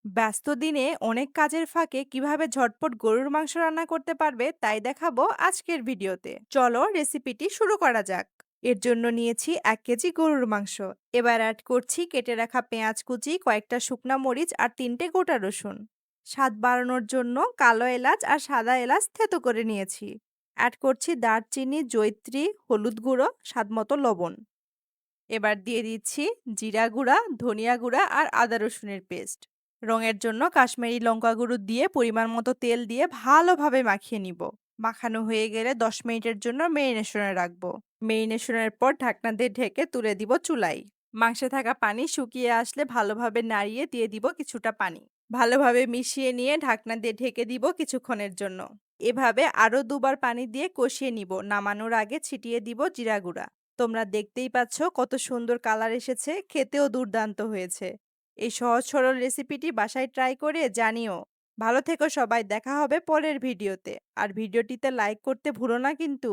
ব্যস্ত দিনে অনেক কাজের ফাঁকে কিভাবে ঝটপট গরুর মাংস রান্না করতে পারবে তাই দেখাবো আজকের ভিডিওতে। চলো রেসিপিটি শুরু করা যাক। এর জন্য নিয়েছি 1 কেজি গরুর মাংস। এবার অ্যাড করছি কেটে রাখা পেঁয়াজ কুচি, কয়েকটা শুকনা মরিচ আর 3টে গোটা রসুন। স্বাদ বাড়ানোর জন্য কালো এলাচ আর সাদা এলাচ থেতো করে নিয়েছি। অ্যাড করছি দারচিনি, জয়িত্রী, হলুদ গুঁড়ো, স্বাদমতো লবণ। এবার দিয়ে দিচ্ছি জিরা গুঁড়া, ধনিয়া গুঁড়া আর আদা রসুনের পেস্ট। রঙের জন্য কাশ্মীরি লঙ্কা গুঁড়ো দিয়ে পরিমাণ মতো তেল দিয়ে ভালোভাবে মাখিয়ে নিব। মাখানো হয়ে গেলে 10 মিনিটের জন্য মেরিনেশনে রাখবো। মেরিনেশনের পর ঢাকনা দিয়ে ঢেকে তুলে দিব চুলায়। মাংসে থাকা পানি শুকিয়ে আসলে ভালোভাবে নাড়িয়ে দিয়ে দিব কিছুটা পানি। ভালোভাবে মিশিয়ে নিয়ে ঢাকনা দিয়ে ঢেকে দিব কিছুক্ষণের জন্য। এভাবে আরো দুবার পানি দিয়ে কষিয়ে নিব। নামানোর আগে ছিটিয়ে দিব জিরা গুঁড়া। তোমরা দেখতেই পাচ্ছ কত সুন্দর কালার এসেছে, খেতেও দুর্দান্ত হয়েছে। এই সহজ সরল রেসিপিটি বাসায় ট্রাই করে জানিও। ভালো থেকো সবাই, দেখা হবে পরের ভিডিওতে। আর ভিডিওটিতে লাইক করতে ভুলো না কিন্তু।